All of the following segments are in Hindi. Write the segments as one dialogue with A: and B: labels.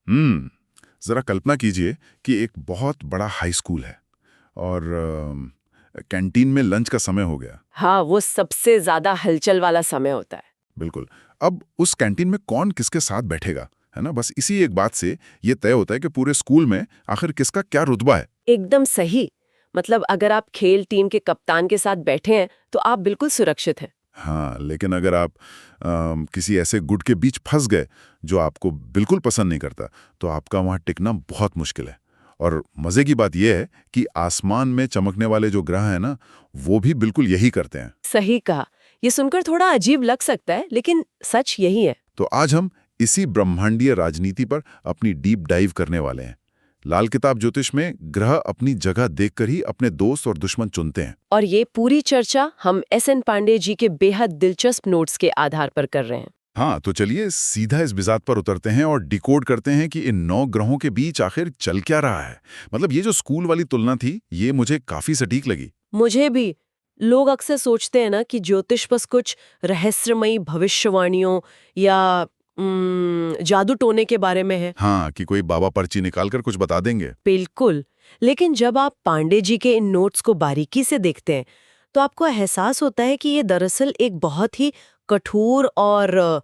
A: जरा कल्पना कीजिए कि एक बहुत बड़ा हाई स्कूल है और कैंटीन में लंच का समय हो गया।
B: हाँ, वो सबसे ज्यादा हलचल वाला समय होता है।
A: बिल्कुल। अब उस कैंटीन में कौन किसके साथ बैठेगा, है ना? बस इसी एक बात से ये तय होता है कि पूरे स्कूल में आखिर किसका क्या रुतबा है।
B: एकदम सही। मतलब अगर आप खेल टीम के कप्तान के साथ बैठे हैं तो आप बिल्कुल सुरक्षित हैं।
A: हाँ, लेकिन अगर आप किसी ऐसे गुट के बीच फंस गए जो आपको बिल्कुल पसंद नहीं करता, तो आपका वहाँ टिकना बहुत मुश्किल है। और मज़े की बात यह है कि आसमान में चमकने वाले जो ग्रह हैं ना, वो भी बिल्कुल यही करते हैं।
B: सही कहा। ये सुनकर थोड़ा अजीब लग सकता है, लेकिन सच यही है।
A: तो आज हम इसी ब्रह्मांडीय राजनीति पर अपनी डीप डाइव करने वाले हैं। लाल किताब ज्योतिष में ग्रह अपनी जगह देखकर ही अपने दोस्त और दुश्मन चुनते हैं।
B: और ये पूरी चर्चा हम एस.एन. पांडे जी के बेहद दिलचस्प नोट्स के आधार पर कर रहे हैं।
A: हाँ, तो चलिए सीधा इस बिजात पर उतरते हैं और डिकोड करते हैं कि इन 9 ग्रहों के बीच आखिर चल क्या रहा है। मतलब ये जो स्कूल वाली तुलना थी, ये मुझे काफी सटीक लगी।
B: मुझे भी। लोग अक्सर सोचते हैं ना कि ज्योतिष बस कुछ रहस्यमयी भविष्यवाणियों या जादू टोने के बारे में है।
A: हाँ, कि कोई बाबा पर्ची निकाल कर कुछ बता देंगे।
B: बिल्कुल। लेकिन जब आप पांडे जी के इन नोट्स को बारीकी से देखते हैं तो आपको एहसास होता है कि ये दरअसल एक बहुत ही कठोर और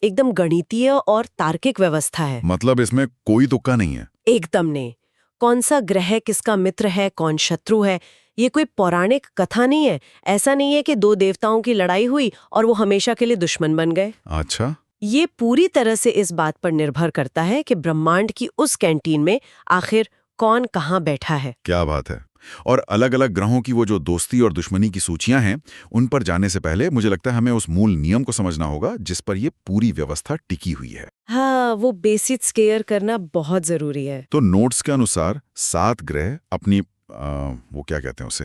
B: एकदम गणितीय और तार्किक व्यवस्था है।
A: मतलब इसमें कोई तुक्का नहीं है।
B: एकदम नहीं। कौन सा ग्रह किसका मित्र है, कौन शत्रु है, ये कोई पौराणिक कथा नहीं है। ऐसा नहीं है कि दो देवताओं की लड़ाई हुई और वो हमेशा के लिए दुश्मन बन गए।
A: अच्छा।
B: ये पूरी तरह से इस बात पर निर्भर करता है कि ब्रह्मांड की उस कैंटीन में आखिर कौन कहाँ बैठा है।
A: क्या बात है। और अलग-अलग ग्रहों की वो जो दोस्ती और दुश्मनी की सूचियां हैं, उन पर जाने से पहले मुझे लगता है हमें उस मूल नियम को समझना होगा जिस पर ये पूरी व्यवस्था टिकी हुई है।
B: हाँ, वो बेसिक्स क्लियर करना बहुत जरूरी है।
A: तो नोट्स के अनुसार 7 ग्रह अपनी वो क्या कहते हैं उसे,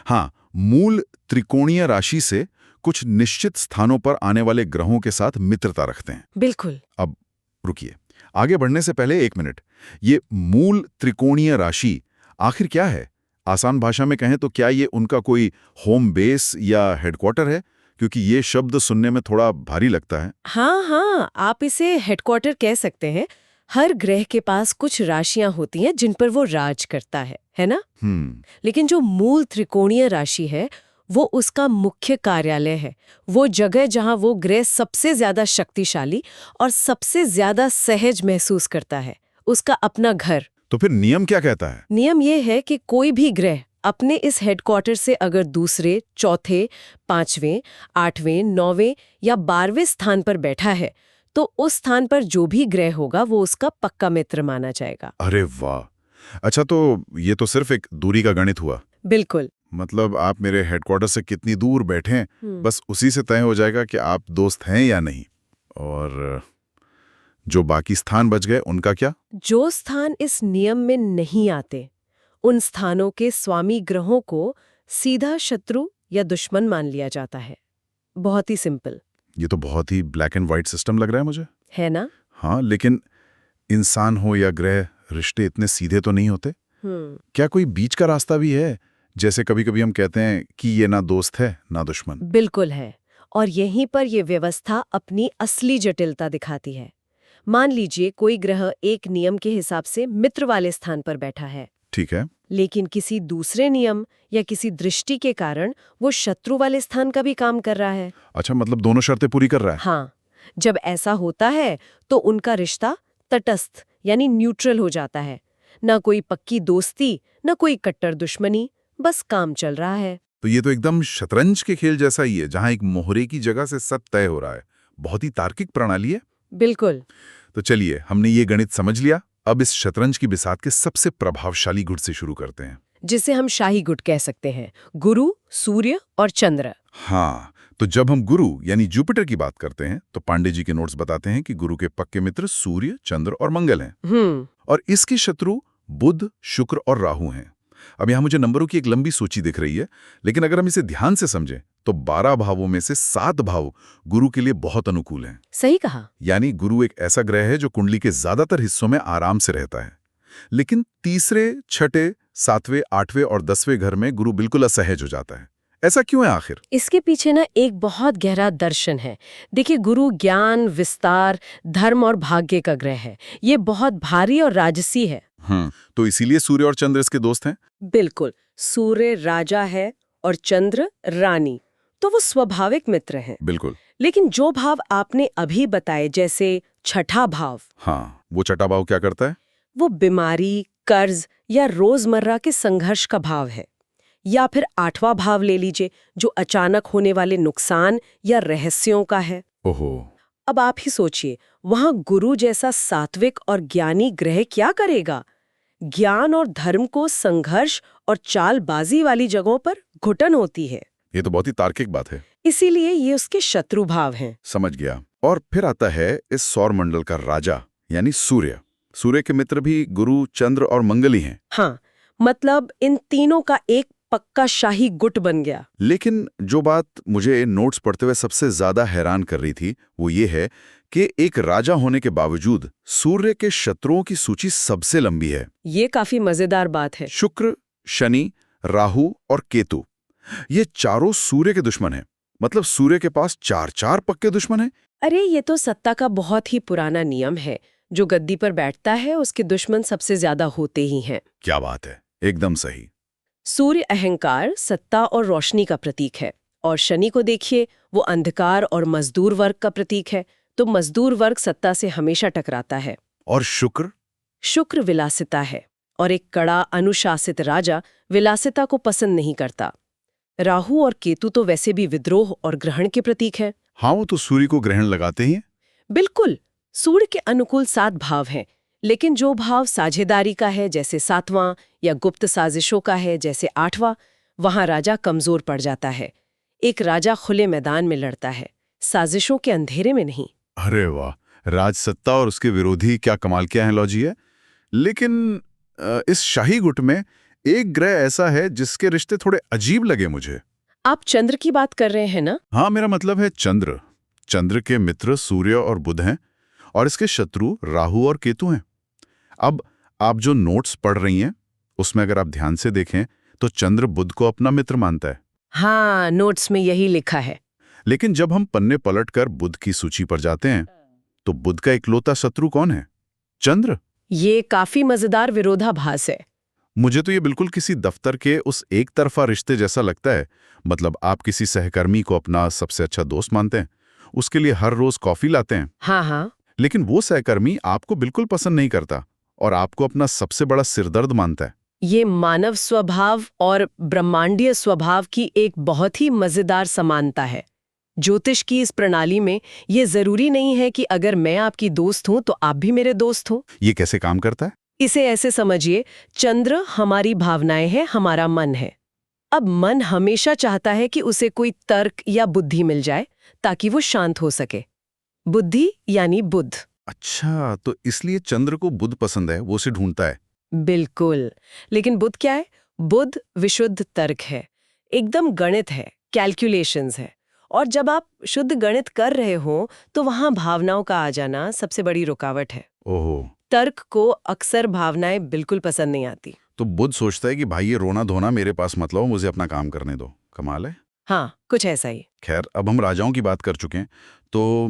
A: हाँ, मूल त्रिकोणीय राशि से कुछ निश्चित स्थानों पर आने वाले ग्रहों के साथ मित्रता रखते हैं।
B: बिल्कुल।
A: अब रुकिए, आगे बढ़ने से पहले एक मिनट। ये मूल त्रिकोणीय राशि आखिर क्या है? आसान भाषा में कहें तो क्या ये उनका कोई होम बेस या हेडक्वार्टर है? क्योंकि ये शब्द सुनने में थोड़ा भारी लगता है।
B: हाँ हाँ, आप इसे हेडक्वार्टर कह सकते हैं। हर ग्रह के पास कुछ राशियां होती हैं जिन पर वो राज करता है ना? लेकिन जो मूल त्रिकोणीय राशि है वो उसका मुख्य कार्यालय है। वो जगह जहां वो ग्रह सबसे ज्यादा शक्तिशाली और सबसे ज्यादा सहज महसूस करता है, उसका अपना घर।
A: तो फिर नियम क्या कहता है?
B: नियम ये है कि कोई भी ग्रह अपने इस हेडक्वार्टर से अगर दूसरे, चौथे, 5वें, 8वें, 9वें या 12वें स्थान पर बैठा है तो उस स्थान पर जो भी ग्रह होगा वो उसका पक्का मित्र माना जाएगा।
A: अरे वाह! अच्छा, तो ये तो सिर्फ एक दूरी का गणित हुआ।
B: बिल्कुल।
A: मतलब आप मेरे हेडक्वार्टर से कितनी दूर बैठें, बस उसी से तय हो जाएगा कि आप दोस्त हैं या नहीं। और जो बाकी स्थान बच गए उनका क्या?
B: जो स्थान इस नियम में नहीं आते उन स्थानों के स्वामी ग्रहों को सीधा शत्रु या दुश्मन मान लिया जाता है। बहुत ही सिंपल।
A: ये तो बहुत ही ब्लैक एंड व्हाइट सिस्टम लग रहा है मुझे।
B: है ना?
A: हाँ, लेकिन इंसान हो या ग्रह, रिश्ते इतने सीधे तो नहीं होते। क्या कोई बीच का रास्ता भी है? जैसे कभी-कभी हम कहते हैं कि ये ना दोस्त है ना दुश्मन।
B: बिल्कुल है। और यहीं पर यह व्यवस्था अपनी असली जटिलता दिखाती है। मान लीजिए कोई ग्रह एक नियम के हिसाब से मित्र वाले स्थान पर बैठा है,
A: ठीक है।
B: लेकिन किसी दूसरे नियम या किसी दृष्टि के कारण वो शत्रु वाले स्थान का भी काम कर रहा है।
A: अच्छा, मतलब दोनों शर्तें पूरी कर रहा है।
B: हाँ, जब ऐसा होता है तो उनका रिश्ता तटस्थ यानी न्यूट्रल हो जाता है। ना कोई पक्की दोस्ती, ना कोई कट्टर दुश्मनी, बस काम चल रहा है।
A: तो ये तो एकदम शतरंज के खेल जैसा ही है, जहां एक मोहरे की जगह से सब तय हो रहा है। बहुत ही तार्किक प्रणाली है।
B: बिल्कुल।
A: तो चलिए, हमने ये गणित समझ लिया। अब इस शतरंज की बिसात के सबसे प्रभावशाली गुट से शुरू करते हैं,
B: जिसे हम शाही गुट कह सकते हैं, गुरु, सूर्य और चंद्र।
A: हाँ, तो जब हम गुरु यानी जुपिटर की बात करते हैं तो पांडे जी के नोट्स बताते हैं कि गुरु के पक्के मित्र सूर्य, चंद्र और मंगल हैं। और इसके शत्रु बुध, शुक्र और राहु हैं। अब यहाँ मुझे नंबरों की एक लंबी सूची दिख रही है, लेकिन अगर हम इसे ध्यान से समझें तो 12 भावों में से 7 भाव गुरु के लिए बहुत अनुकूल हैं।
B: सही कहा।
A: यानी गुरु एक ऐसा ग्रह है जो कुंडली के ज्यादातर हिस्सों में आराम से रहता है। लेकिन तीसरे, छठे, 7वें, 8वें और 10वें घर में गुरु बिल्कुल असहज हो जाता है। ऐसा क्यों है आखिर?
B: इसके पीछे ना एक बहुत गहरा दर्शन है। देखिए, गुरु ज्ञान, विस्तार, धर्म और भाग्य का ग्रह है। ये बहुत भारी और राजसी है।
A: तो इसीलिए सूर्य और चंद्र इसके दोस्त हैं?
B: बिल्कुल। सूर्य राजा है और चंद्र रानी, तो वो स्वाभाविक मित्र हैं।
A: बिल्कुल।
B: लेकिन जो भाव आपने अभी बताए, जैसे छठा भाव,
A: हाँ, वो छठा भाव क्या करता है?
B: वो बीमारी, कर्ज या रोजमर्रा के संघर्ष का भाव है। या फिर आठवां भाव ले लीजिए, जो अचानक होने वाले नुकसान या रहस्यों का है।
A: ओहो।
B: अब आप ही सोचिए, वहां गुरु जैसा सात्विक और ज्ञानी ग्रह क्या करेगा? ज्ञान और धर्म को संघर्ष और चालबाजी वाली जगहों पर घुटन होती है।
A: ये तो बहुत ही तार्किक बात है।
B: इसीलिए ये उसके शत्रु भाव हैं।
A: समझ गया। और फिर आता है इस सौर मंडल का राजा यानी सूर्य। सूर्य के मित्र भी गुरु, चंद्र और मंगल ही हैं।
B: हाँ, मतलब इन तीनों का एक पक्का शाही गुट बन गया।
A: लेकिन जो बात मुझे नोट्स पढ़ते हुए सबसे ज्यादा हैरान कर रही थी वो ये है कि एक राजा होने के बावजूद सूर्य के शत्रुओं की सूची सबसे लंबी है।
B: ये काफी मजेदार बात है।
A: शुक्र, शनि, राहु और केतु, ये चारों सूर्य के दुश्मन हैं। मतलब सूर्य के पास 4 पक्के दुश्मन हैं।
B: अरे, ये तो सत्ता का बहुत ही पुराना नियम है। जो गद्दी पर बैठता है उसके दुश्मन सबसे ज्यादा होते ही हैं।
A: क्या बात है, एकदम सही।
B: सूर्य अहंकार, सत्ता और रोशनी का प्रतीक है। और शनि को देखिए, वो अंधकार और मजदूर वर्ग का प्रतीक है। तो मजदूर वर्ग सत्ता से हमेशा टकराता है।
A: और शुक्र?
B: शुक्र विलासिता है, और एक कड़ा अनुशासित राजा विलासिता को पसंद नहीं करता। राहु और केतु तो वैसे भी विद्रोह और ग्रहण के प्रतीक है।
A: हाँ, वो तो सूर्य को ग्रहण लगाते ही हैं।
B: बिल्कुल। सूर्य के अनुकूल 7 भाव हैं, लेकिन जो भाव साझेदारी का है, जैसे 7वां, या गुप्त साजिशों का है, जैसे 8वां, वहां राजा कमजोर पड़ जाता है। एक राजा खुले मैदान में लड़ता है, साजिशों के अंधेरे में नहीं।
A: अरे वाह, राजसत्ता और उसके विरोधी, क्या कमाल की एनालॉजी है। लेकिन इस शाही गुट में एक ग्रह ऐसा है जिसके रिश्ते थोड़े अजीब लगे मुझे।
B: आप चंद्र की बात कर रहे हैं ना?
A: हाँ, मेरा मतलब है चंद्र। चंद्र के मित्र सूर्य और बुध हैं और इसके शत्रु राहु और केतु हैं। अब आप जो नोट्स पढ़ रही हैं उसमें अगर आप ध्यान से देखें तो चंद्र बुध को अपना मित्र मानता है।
B: हाँ, नोट्स में यही लिखा है।
A: लेकिन जब हम पन्ने पलटकर बुध की सूची पर जाते हैं तो बुध का इकलौता शत्रु कौन है? चंद्र।
B: ये काफी मजेदार विरोधाभास है।
A: मुझे तो ये बिल्कुल किसी दफ्तर के उस एक तरफा रिश्ते जैसा लगता है। मतलब आप किसी सहकर्मी को अपना सबसे अच्छा दोस्त मानते हैं, उसके लिए हर रोज कॉफी लाते हैं।
B: हाँ हाँ।
A: लेकिन वो सहकर्मी आपको बिल्कुल पसंद नहीं करता और आपको अपना सबसे बड़ा सिरदर्द मानता है।
B: ये मानव स्वभाव और ब्रह्मांडीय स्वभाव की एक बहुत ही मजेदार समानता है। ज्योतिष की इस प्रणाली में ये जरूरी नहीं है कि अगर मैं आपकी दोस्त हूं तो आप भी मेरे दोस्त हो।
A: ये कैसे काम करता है?
B: इसे ऐसे समझिए, चंद्र हमारी भावनाएं हैं, हमारा मन है। अब मन हमेशा चाहता है कि उसे कोई तर्क या बुद्धि मिल जाए ताकि वो शांत हो सके। बुद्धि यानी बुध।
A: अच्छा, तो इसलिए चंद्र को बुध पसंद है, वो उसे ढूंढता है।
B: बिल्कुल। लेकिन बुध क्या है? बुध विशुद्ध तर्क है, एकदम गणित है, कैलकुलेशंस है। और जब आप शुद्ध गणित कर रहे हो तो वहां भावनाओं का आ जाना सबसे बड़ी रुकावट है।
A: ओहो।
B: तर्क को अक्सर भावनाएं बिल्कुल पसंद नहीं आती।
A: तो बुध सोचता है कि भाई ये रोना धोना मेरे पास मत लाओ, मुझे अपना काम करने दो। कमाल है।
B: हाँ, कुछ ऐसा ही।
A: खैर, अब हम राजाओं की बात कर चुके हैं तो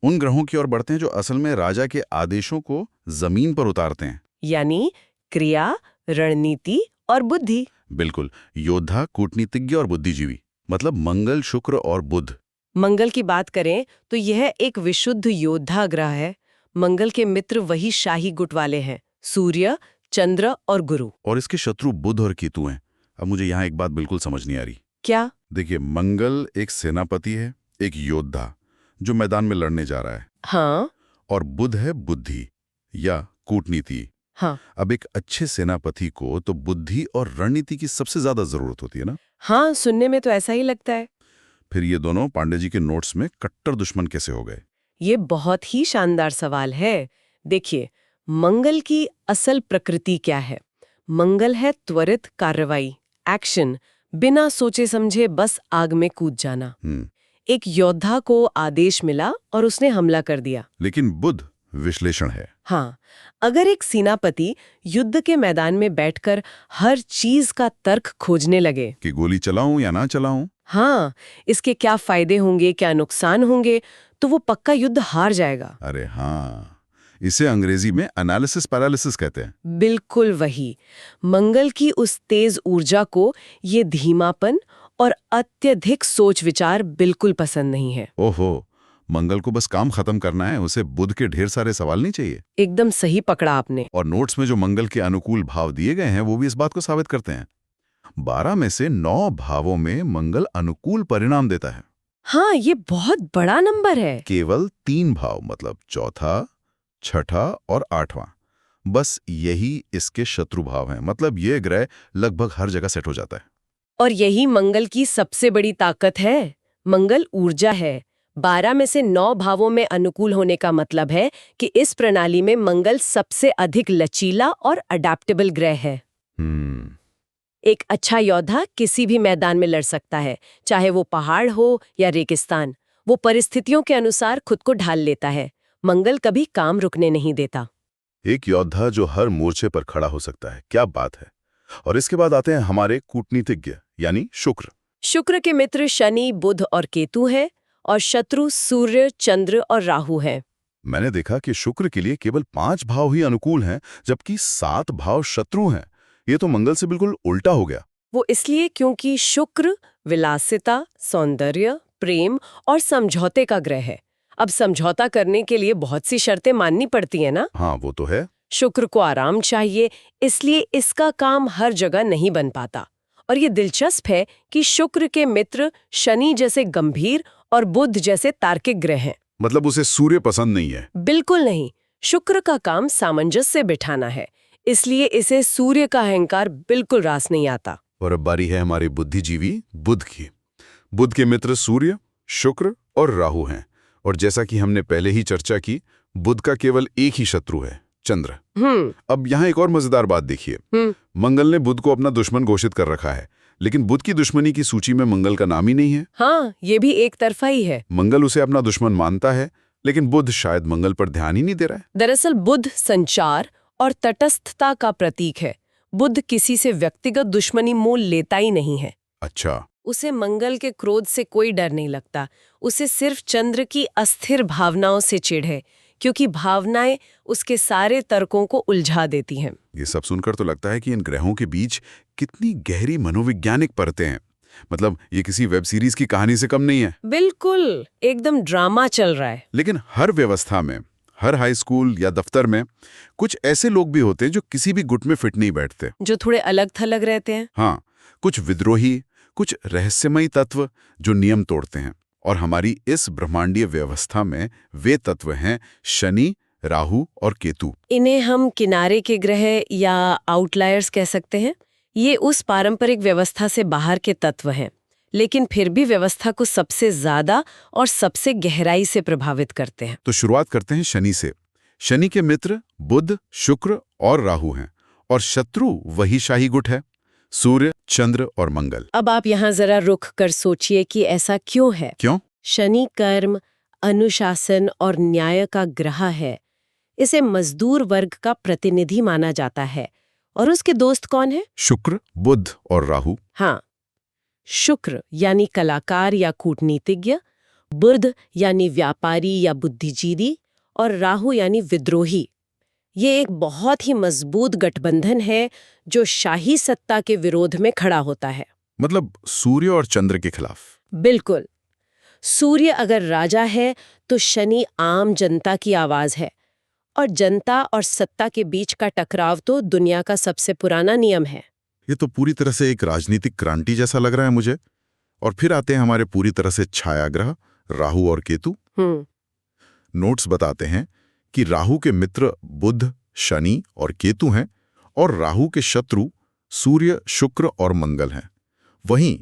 A: उन ग्रहों की ओर बढ़ते हैं जो असल में राजा के आदेशों को जमीन पर उतारते हैं।
B: यानी क्रिया, रणनीति और बुद्धि।
A: बिल्कुल, योद्धा, कूटनीतिज्ञ और बुद्धिजीवी। मतलब मंगल, शुक्र और बुध।
B: मंगल की बात करें तो यह एक विशुद्ध योद्धा ग्रह है। मंगल के मित्र वही शाही गुट वाले हैं, सूर्य, चंद्र और गुरु।
A: और इसके शत्रु बुध और केतु हैं। अब मुझे यहाँ एक बात बिल्कुल समझ नहीं आ रही।
B: क्या?
A: देखिए, मंगल एक सेनापति है, एक योद्धा जो मैदान में लड़ने जा रहा है।
B: हाँ।
A: और बुध है बुद्धि या कूटनीति।
B: हाँ।
A: अब एक अच्छे सेनापति को तो बुद्धि और रणनीति की सबसे ज्यादा जरूरत होती है ना?
B: हाँ, सुनने में तो ऐसा ही लगता है।
A: फिर ये दोनों पांडे जी के नोट्स में कट्टर दुश्मन कैसे हो गए?
B: ये बहुत ही शानदार सवाल है। देखिए, मंगल की असल प्रकृति क्या है? मंगल है त्वरित कार्रवाई, एक्शन, बिना सोचे समझे बस आग में कूद जाना। एक योद्धा को आदेश मिला और उसने हमला कर दिया।
A: लेकिन बुध विश्लेषण है।
B: हाँ, अगर एक सेनापति युद्ध के मैदान में बैठकर हर चीज का तर्क खोजने लगे
A: कि गोली चलाऊं या ना चलाऊं।
B: हाँ, इसके क्या फायदे होंगे, क्या नुकसान होंगे, तो वो पक्का युद्ध हार जाएगा।
A: अरे हाँ, इसे अंग्रेजी में एनालिसिस पैरालिसिस कहते हैं।
B: बिल्कुल वही। मंगल की उस तेज ऊर्जा को ये धीमापन और अत्यधिक सोच विचार बिल्कुल पसंद नहीं है।
A: ओहो, मंगल को बस काम खत्म करना है, उसे बुध के ढेर सारे सवाल नहीं चाहिए।
B: एकदम सही पकड़ा आपने।
A: और नोट्स में जो मंगल के अनुकूल भाव दिए गए हैं वो भी इस बात को साबित करते हैं। 12 में से 9 भावों में मंगल अनुकूल परिणाम देता है।
B: हाँ, ये बहुत बड़ा नंबर है।
A: केवल 3 भाव मतलब चौथा, छठा और 8वां, बस यही इसके शत्रु भाव हैं। मतलब ये ग्रह लगभग हर जगह सेट हो जाता है।
B: और यही मंगल की सबसे बड़ी ताकत है। मंगल ऊर्जा है। 12 में से 9 भावों में अनुकूल होने का मतलब है कि इस प्रणाली में मंगल सबसे अधिक लचीला और अडेप्टेबल ग्रह है। एक अच्छा योद्धा किसी भी मैदान में लड़ सकता है, चाहे वो पहाड़ हो या रेगिस्तान। वो परिस्थितियों के अनुसार खुद को ढाल लेता है। मंगल कभी काम रुकने नहीं देता।
A: एक योद्धा जो हर मोर्चे पर खड़ा हो सकता है, क्या बात है। और इसके बाद आते हैं हमारे कूटनीतिज्ञ यानी शुक्र।
B: शुक्र के मित्र शनि, बुध और केतु हैं और शत्रु सूर्य, चंद्र और राहु हैं।
A: मैंने देखा कि शुक्र के लिए केवल 5 भाव ही अनुकूल हैं, जबकि 7 भाव शत्रु हैं। ये तो मंगल से बिल्कुल उल्टा हो गया।
B: वो इसलिए क्योंकि शुक्र विलासिता, सौंदर्य, प्रेम और समझौते का ग्रह है। अब समझौता करने के लिए बहुत सी शर्तें माननी पड़ती है ना।
A: हाँ, वो तो है।
B: शुक्र को आराम चाहिए, इसलिए इसका काम हर जगह नहीं बन पाता। और ये दिलचस्प है कि शुक्र के मित्र शनि जैसे गंभीर और बुध जैसे तार्किक ग्रह हैं।
A: मतलब उसे सूर्य पसंद नहीं है।
B: बिल्कुल नहीं। शुक्र का काम सामंजस्य बिठाना है, इसलिए इसे सूर्य का अहंकार बिल्कुल रास नहीं आता।
A: और अब बारी है हमारे बुद्धिजीवी बुध की। बुध के मित्र सूर्य, शुक्र और राहु हैं। और जैसा कि हमने पहले ही चर्चा की, बुध का केवल एक ही शत्रु है, चंद्र। अब यहाँ एक और मजेदार बात देखिए। मंगल ने बुध को अपना दुश्मन घोषित कर रखा है, लेकिन बुध की दुश्मनी की सूची में मंगल का नाम ही नहीं है।
B: हाँ, ये भी एक तरफा ही है।
A: मंगल उसे अपना दुश्मन मानता है, लेकिन बुध शायद मंगल पर ध्यान ही नहीं दे रहा है।
B: दरअसल बुध संचार और तटस्थता का प्रतीक है। बुध किसी से व्यक्तिगत दुश्मनी मोल लेता ही नहीं है।
A: अच्छा।
B: उसे मंगल के क्रोध से कोई डर नहीं लगता। उसे सिर्फ चंद्र की अस्थिर भावनाओं से चिढ़ है, क्योंकि भावनाएं उसके सारे तर्कों को उलझा देती हैं।
A: ये सब सुनकर तो लगता है कि इन ग्रहों के बीच कितनी गहरी मनोवैज्ञानिक परतें हैं। मतलब ये किसी वेब सीरीज की कहानी से कम नहीं है।
B: बिल्कुल, एकदम ड्रामा चल रहा है।
A: लेकिन हर व्यवस्था में, हर हाई स्कूल या दफ्तर में कुछ ऐसे लोग भी होते हैं जो किसी भी गुट में फिट नहीं बैठते,
B: जो थोड़े अलग थलग रहते हैं।
A: हाँ, कुछ विद्रोही, कुछ रहस्यमयी तत्व जो नियम तोड़ते हैं। और हमारी इस ब्रह्मांडीय व्यवस्था में वे तत्व हैं शनि, राहु और केतु।
B: इन्हें हम किनारे के ग्रह या आउटलायर्स कह सकते हैं। ये उस पारंपरिक व्यवस्था से बाहर के तत्व हैं, लेकिन फिर भी व्यवस्था को सबसे ज्यादा और सबसे गहराई से प्रभावित करते हैं।
A: तो शुरुआत करते हैं शनि से। शनि के मित्र बुध, शुक्र और राहु हैं, और शत्रु वही शाही गुट है, सूर्य, चंद्र और मंगल।
B: अब आप यहाँ जरा रुक कर सोचिए कि ऐसा क्यों है।
A: क्यों?
B: शनि कर्म, अनुशासन और न्याय का ग्रह है। इसे मजदूर वर्ग का प्रतिनिधि माना जाता है। और उसके दोस्त कौन है?
A: शुक्र, बुध और राहु।
B: हाँ, शुक्र यानी कलाकार या कूटनीतिज्ञ, बुध यानी व्यापारी या बुद्धिजीवी और राहु यानी विद्रोही। ये एक बहुत ही मजबूत गठबंधन है जो शाही सत्ता के विरोध में खड़ा होता है।
A: मतलब सूर्य और चंद्र के खिलाफ।
B: बिल्कुल। सूर्य अगर राजा है तो शनि आम जनता की आवाज है, और जनता और सत्ता के बीच का टकराव तो दुनिया का सबसे पुराना नियम है।
A: ये तो पूरी तरह से एक राजनीतिक क्रांति जैसा लग रहा है मुझे। और फिर आते हैं हमारे पूरी तरह से छायाग्रह राहु और केतु। नोट्स बताते हैं कि राहु के मित्र बुध, शनि और केतु हैं, और राहु के शत्रु सूर्य, शुक्र और मंगल हैं। वहीं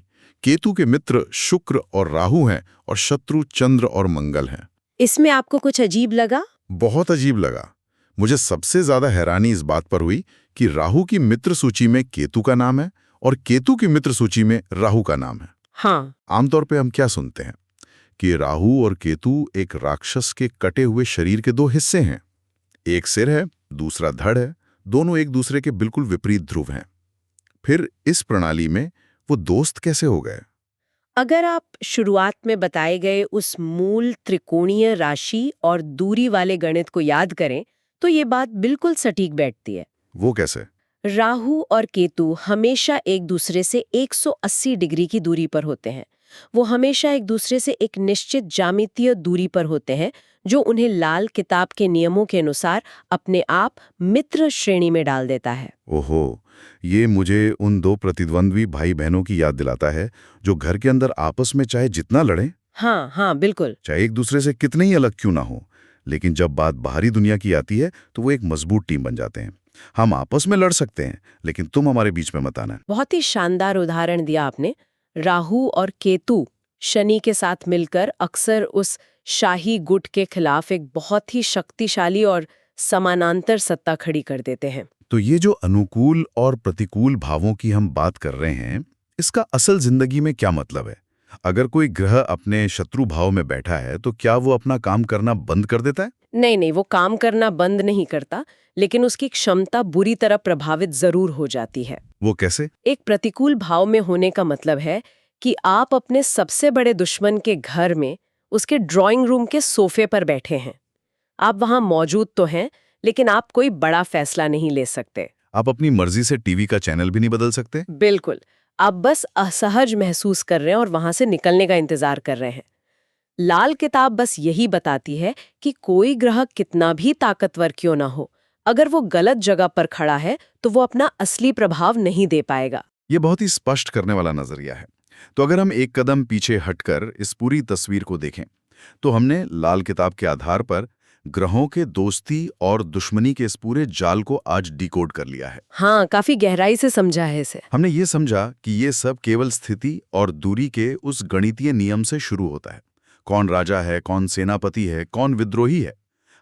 A: केतु के मित्र शुक्र और राहु हैं, और शत्रु चंद्र और मंगल हैं।
B: इसमें आपको कुछ अजीब लगा?
A: बहुत अजीब लगा। मुझे सबसे ज्यादा हैरानी इस बात पर हुई कि राहु की मित्र सूची में केतु का नाम है और केतु की मित्र सूची में राहु का नाम है।
B: हाँ।
A: आमतौर पे हम क्या सुनते हैं कि राहु और केतु एक राक्षस के कटे हुए शरीर के दो हिस्से हैं। एक सिर है, दूसरा धड़ है, दोनों एक दूसरे के बिल्कुल विपरीत ध्रुव हैं। फिर इस प्रणाली में वो दोस्त कैसे हो गए?
B: अगर आप शुरुआत में बताए गए उस मूल त्रिकोणीय राशि और दूरी वाले गणित को याद करें तो ये बात बिल्कुल सटीक बैठती है।
A: वो कैसे?
B: राहु और केतु हमेशा एक दूसरे से 180 डिग्री की दूरी पर होते हैं। वो हमेशा एक दूसरे से एक निश्चित ज्यामितीय दूरी पर होते हैं जो उन्हें लाल किताब के नियमों के अनुसार अपने आप मित्र श्रेणी में डाल देता है।
A: ओहो, ये मुझे उन दो प्रतिद्वंद्वी भाई बहनों की याद दिलाता है जो घर के अंदर आपस में चाहे जितना लड़ें,
B: हाँ हाँ बिल्कुल।
A: चाहे एक दूसरे से कितने ही अलग क्यों ना हो, लेकिन जब बात बाहरी दुनिया की आती है तो वो एक मजबूत टीम बन जाते हैं। हम आपस में लड़ सकते हैं, लेकिन तुम हमारे बीच में मत आना।
B: बहुत ही शानदार उदाहरण दिया आपने। राहु और केतु शनि के साथ मिलकर अक्सर उस शाही गुट के खिलाफ एक बहुत ही शक्तिशाली और समानांतर सत्ता खड़ी कर देते हैं।
A: तो ये जो अनुकूल और प्रतिकूल भावों की हम बात कर रहे हैं, इसका असल जिंदगी में क्या मतलब है? अगर कोई ग्रह अपने शत्रु भाव में बैठा है तो क्या वो अपना काम करना बंद कर देता है?
B: नहीं नहीं, वो काम करना बंद नहीं करता, लेकिन उसकी क्षमता बुरी तरह प्रभावित जरूर हो जाती है।
A: वो कैसे?
B: एक प्रतिकूल भाव में होने का मतलब है कि आप अपने सबसे बड़े दुश्मन के घर में उसके ड्राइंग रूम के सोफे पर बैठे हैं। आप वहां मौजूद तो हैं, लेकिन आप कोई बड़ा फैसला नहीं ले सकते।
A: आप अपनी मर्जी से टीवी का चैनल भी नहीं बदल सकते?
B: बिल्कुल। आप बस असहज महसूस कर रहे हैं और वहां से निकलने का इंतजार कर रहे हैं। लाल किताब बस यही बताती है कि कोई ग्रह कितना भी ताकतवर क्यों ना हो, अगर वो गलत जगह पर खड़ा है तो वो अपना असली प्रभाव नहीं दे पाएगा।
A: ये बहुत ही स्पष्ट करने वाला नजरिया है। तो अगर हम एक कदम पीछे हटकर इस पूरी तस्वीर को देखें, तो हमने लाल किताब के आधार पर ग्रहों के दोस्ती और दुश्मनी के इस पूरे जाल को आज डिकोड कर लिया है।
B: हाँ, काफी गहराई से समझा है इसे।
A: हमने ये समझा कि ये सब केवल स्थिति और दूरी के उस गणितीय नियम से शुरू होता है। कौन राजा है, कौन सेनापति है, कौन विद्रोही है,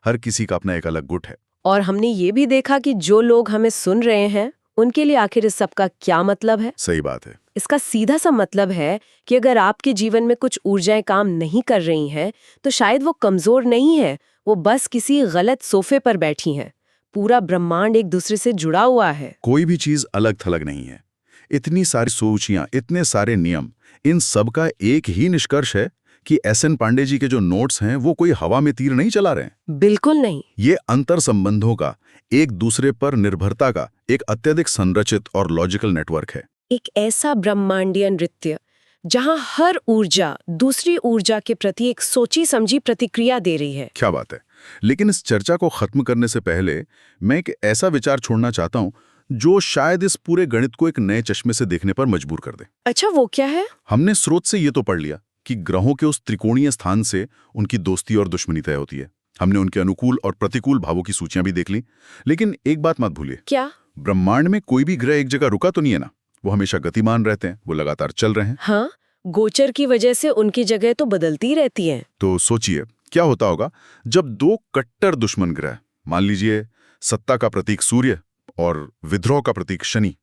A: हर किसी का अपना एक अलग गुट है।
B: और हमने ये भी देखा कि जो लोग हमें सुन रहे हैं उनके लिए आखिर इस सब का क्या मतलब है।
A: सही बात है।
B: इसका सीधा सा मतलब है कि अगर आपके जीवन में कुछ ऊर्जाएं काम नहीं कर रही हैं, तो शायद वो कमजोर नहीं है, वो बस किसी गलत सोफे पर बैठी हैं। पूरा ब्रह्मांड एक दूसरे से जुड़ा हुआ है।
A: कोई भी चीज अलग थलग नहीं है। इतनी सारी सूचियां, इतने सारे नियम, इन सब का एक ही निष्कर्ष है कि एस.एन. पांडे जी के जो नोट्स हैं वो कोई हवा में तीर नहीं चला रहे हैं।
B: बिल्कुल नहीं।
A: ये अंतर संबंधों का, एक दूसरे पर निर्भरता का एक अत्यधिक संरचित और लॉजिकल नेटवर्क है।
B: एक ऐसा ब्रह्मांडीय नृत्य जहां हर ऊर्जा दूसरी ऊर्जा के प्रति एक सोची समझी प्रतिक्रिया दे रही है।
A: क्या बात है। लेकिन इस चर्चा को खत्म करने से पहले मैं एक ऐसा विचार छोड़ना चाहता हूं जो शायद इस पूरे गणित को एक नए चश्मे से देखने पर मजबूर कर दे।
B: अच्छा, वो क्या है?
A: हमने स्रोत से ये तो पढ़ लिया कि ग्रहों के उस त्रिकोणीय स्थान से उनकी दोस्ती और दुश्मनी तय होती है। हमने उनके अनुकूल और प्रतिकूल भावों की सूचियां भी देख ली। लेकिन एक बात मत भूलिए।
B: क्या?
A: ब्रह्मांड में कोई भी ग्रह एक जगह रुका तो नहीं है ना। वो हमेशा गतिमान रहते हैं, वो लगातार चल रहे हैं।
B: हाँ, गोचर की वजह से उनकी जगह तो बदलती रहती है।
A: तो सोचिए क्या होता होगा जब दो कट्टर दुश्मन ग्रह, मान लीजिए सत्ता का प्रतीक सूर्य और विद्रोह का प्रतीक शनि,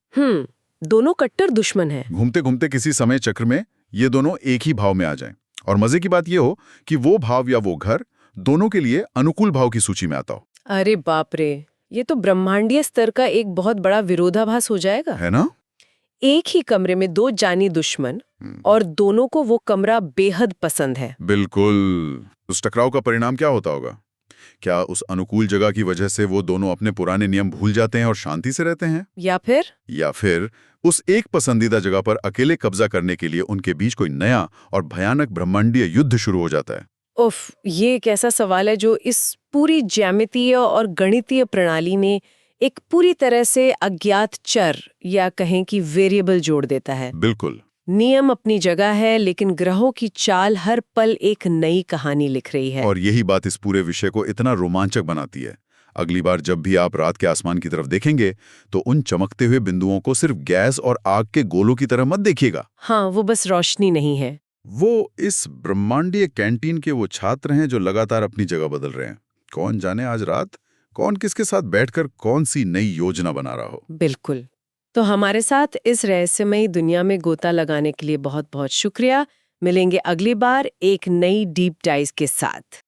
B: दोनों कट्टर दुश्मन हैं।
A: घूमते घूमते किसी समय चक्र में ये दोनों एक ही भाव में आ जाएं। और मजे की बात ये हो कि वो भाव या वो घर दोनों के लिए अनुकूल भाव की सूची में आता हो।
B: अरे बाप रे, ये तो ब्रह्मांडीय स्तर का एक बहुत बड़ा विरोधाभास हो जाएगा,
A: है ना?
B: एक ही कमरे में दो जानी दुश्मन और दोनों को वो कमरा बेहद पसंद है।
A: बिल्कुल। उस टकराव का परिणाम क्या होता होगा? क्या उस अनुकूल जगह की वजह से वो दोनों अपने पुराने नियम भूल जाते हैं और शांति से रहते हैं?
B: या
A: फिर उस एक पसंदीदा जगह पर अकेले कब्जा करने के लिए उनके बीच कोई नया और भयानक ब्रह्मांडीय युद्ध शुरू हो जाता है?
B: उफ, ये एक ऐसा सवाल है जो इस पूरी ज्यामितीय और गणितीय प्रणाली में एक पूरी तरह से अज्ञात चर या कहें कि वेरिएबल जोड़ देता है।
A: बिल्कुल।
B: नियम अपनी जगह है, लेकिन ग्रहों की चाल हर पल एक नई कहानी लिख रही है।
A: और यही बात इस पूरे विषय को इतना रोमांचक बनाती है। अगली बार जब भी आप रात के आसमान की तरफ देखेंगे तो उन चमकते हुए बिंदुओं को सिर्फ गैस और आग के गोलों की तरह मत देखिएगा।
B: हाँ, वो बस रोशनी नहीं है।
A: वो इस ब्रह्मांडीय कैंटीन के वो छात्र हैं जो लगातार अपनी जगह बदल रहे हैं। कौन जाने आज रात कौन किसके साथ बैठकर कौन सी नई योजना बना रहा हो।
B: बिल्कुल। तो हमारे साथ इस रहस्यमयी दुनिया में गोता लगाने के लिए बहुत बहुत शुक्रिया। मिलेंगे अगली बार एक नई डीप डाइव के साथ।